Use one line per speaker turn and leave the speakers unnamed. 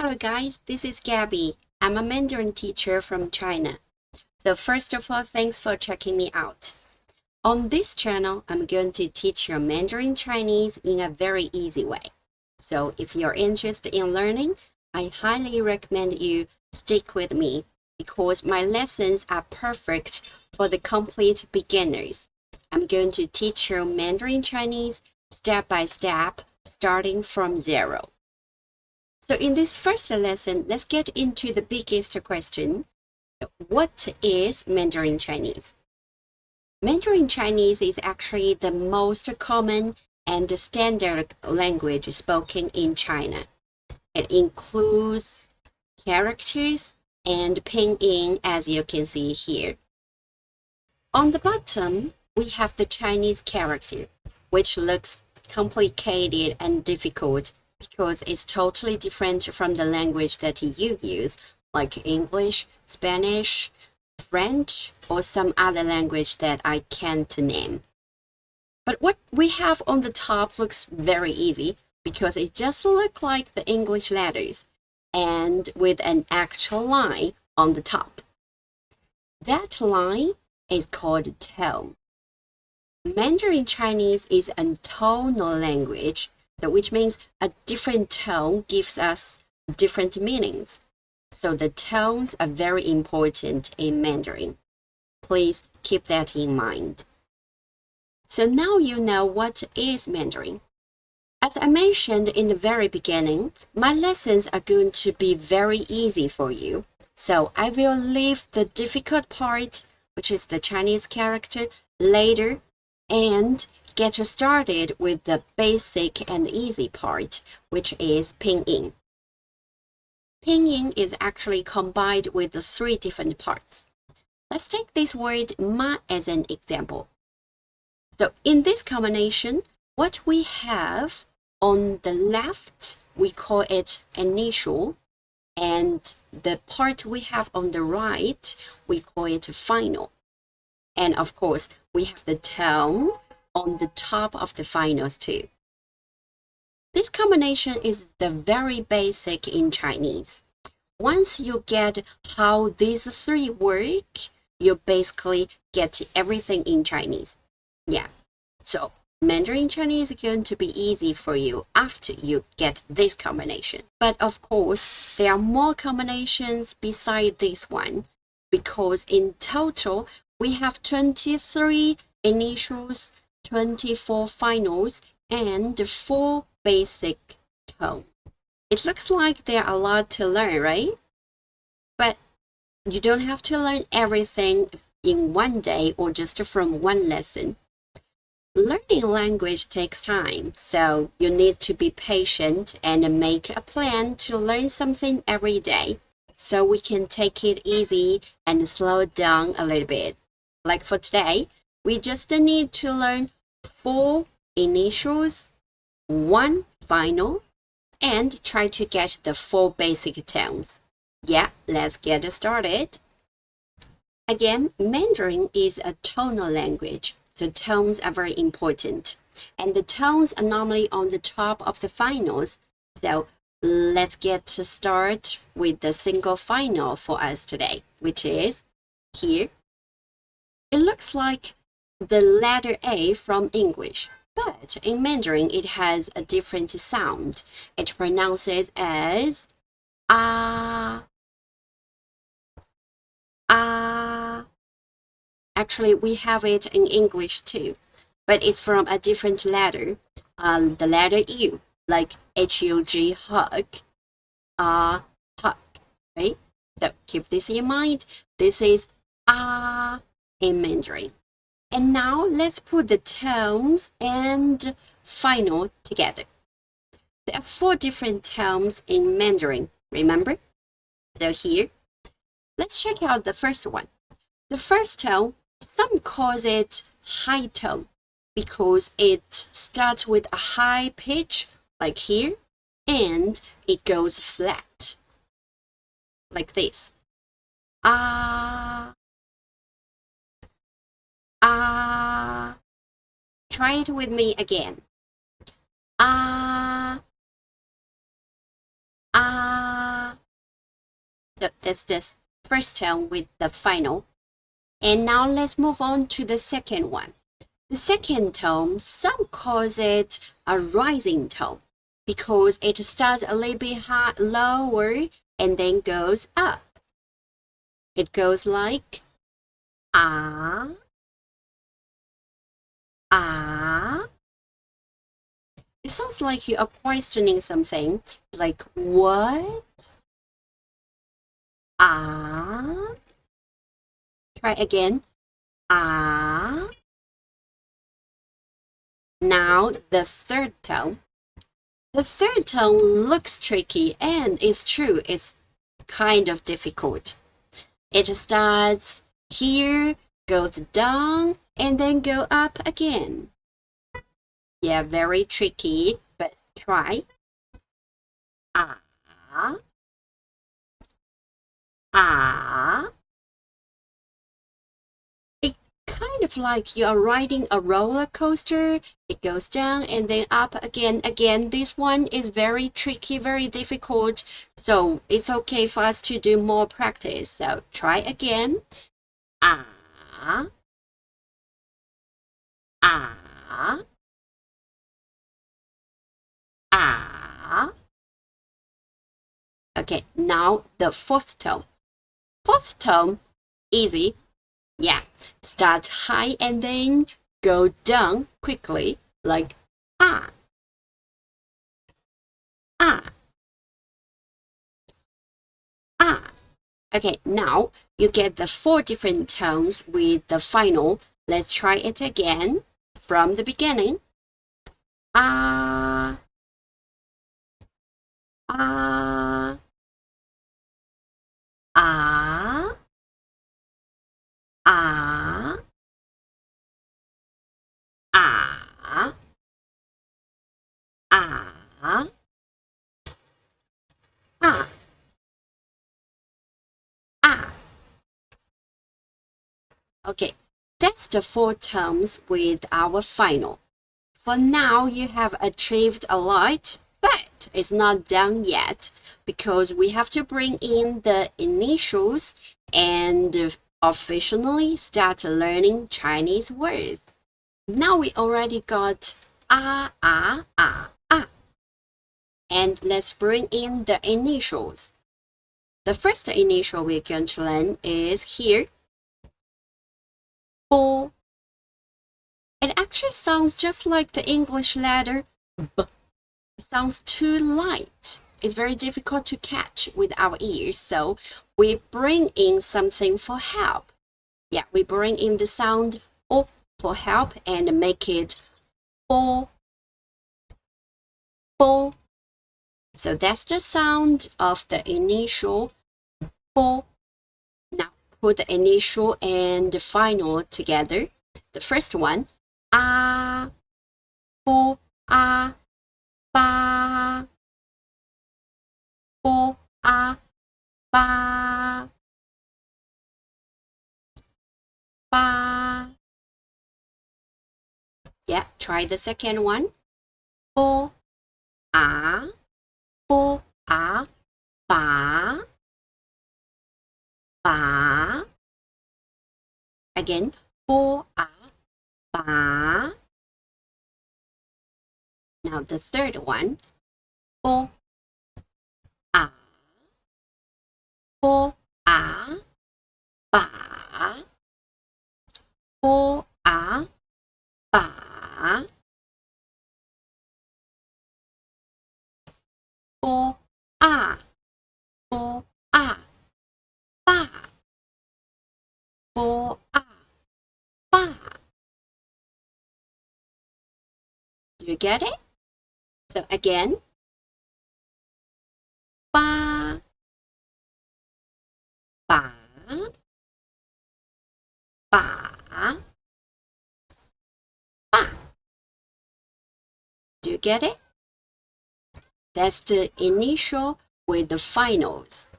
Hello guys, this is Gabby. I'm a Mandarin teacher from China. So first of all, thanks for checking me out. On this channel, I'm going to teach you Mandarin Chinese in a very easy way. So if you're interested in learning, I highly recommend you stick with me because my lessons are perfect for the complete beginners. I'm going to teach you Mandarin Chinese step by step, starting from zero. So in this first lesson, let's get into the biggest question. What is Mandarin Chinese? Mandarin Chinese is actually the most common and standard language spoken in China. It includes characters and pinyin, as you can see here. On the bottom, we have the Chinese character, which looks complicated and difficult because it's totally different from the language that you use, like English, Spanish, French, or some other language that I can't name. But what we have on the top looks very easy because it just looks like the English letters and with an actual line on the top. That line is called tone. Mandarin Chinese is a tonal language, so which means a different tone gives us different meanings. So the tones are very important in Mandarin. Please keep that in mind. So now you know what is Mandarin. As I mentioned in the very beginning, my lessons are going to be very easy for you. So I will leave the difficult part, which is the Chinese character, later and get you started with the basic and easy part, which is pinyin. Pinyin is actually combined with the three different parts. Let's take this word ma as an example. So in this combination, what we have on the left, we call it initial, and the part we have on the right, we call it final. And of course, we have the tone on the top of the finals too. This combination is the very basic in Chinese. Once you get how these three work, you basically get everything in Chinese. Yeah, so Mandarin Chinese is going to be easy for you after you get this combination. But of course, there are more combinations beside this one because in total, we have 23 initials, 24 finals, and 4 basic tones. It looks like there are a lot to learn, right? But you don't have to learn everything in one day or just from one lesson. Learning language takes time, so you need to be patient and make a plan to learn something every day so we can take it easy and slow it down a little bit. Like for today, we just need to learn 4 initials, 1 final, and try to get the 4 basic tones. Yeah, let's get started. Again, Mandarin is a tonal language, so tones are very important. And the tones are normally on the top of the finals. So let's get to start with the single final for us today, which is here. It looks like the letter A from English, but in Mandarin it has a different sound. It pronounces as ah, ah. Actually, we have it in English too, but it's from a different letter. The letter U, like H-U-G, hug, hug, right? So keep this in mind. This is in Mandarin. And now let's put the tones and final together. There are 4 different tones in Mandarin, remember? So here, let's check out the first one. The first tone, some calls it high tone because it starts with a high pitch, like here, and it goes flat, like this. Ah. Ah. Try it with me again. Ah. Ah. So that's the first tone with the final. And now let's move on to the second one. The second tone, some calls it a rising tone because it starts a little bit high, lower and then goes up. It goes like ah, ah. It sounds like you are questioning something, like what? Ah. Try again. Ah. Now the third tone. The third tone looks tricky and it's true, it's kind of difficult. It starts here, goes down, and then go up again. Yeah, very tricky, but try. Ah, ah. It kind of like you are riding a roller coaster. It goes down and then up again. Again, this one is very tricky, very difficult. So it's okay for us to do more practice. So try again. Ah, ah, ah. Okay, now the fourth tone. Fourth tone, easy. Yeah, start high and then go down quickly, like ah, ah, ah. Okay, now you get the 4 different tones with the final. Let's try it again from the beginning. Ah, ah, ah, ah, ah, ah, ah, ah. Okay, that's the 4 tones with our final. For now, you have achieved a lot, but it's not done yet because we have to bring in the initials and officially start learning Chinese words. Now we already got ah, ah, ah, ah. And let's bring in the initials. The first initial we're going to learn is here, bo. It actually sounds just like the English letter B. It sounds too light. It's very difficult to catch with our ears, so we bring in something for help. Yeah, we bring in the sound O for help and make it bo, bo. So that's the sound of the initial bo. Now put the initial and the final together. The first one, ah, bo, ah, ba, bo, ah, ba, ba. Yeah, try the second one. Bo, ah, bo, ah, ba, ba. Again, bo, ah, ba. Now the third one. Bo, ah, bo, ah, ba, bo, ah, ba, bo, ah, bo, ah, ba, bo, ah, ba. Do you get it? So again, ba, ba, ba, ba. Do you get it? That's the initial with the finals.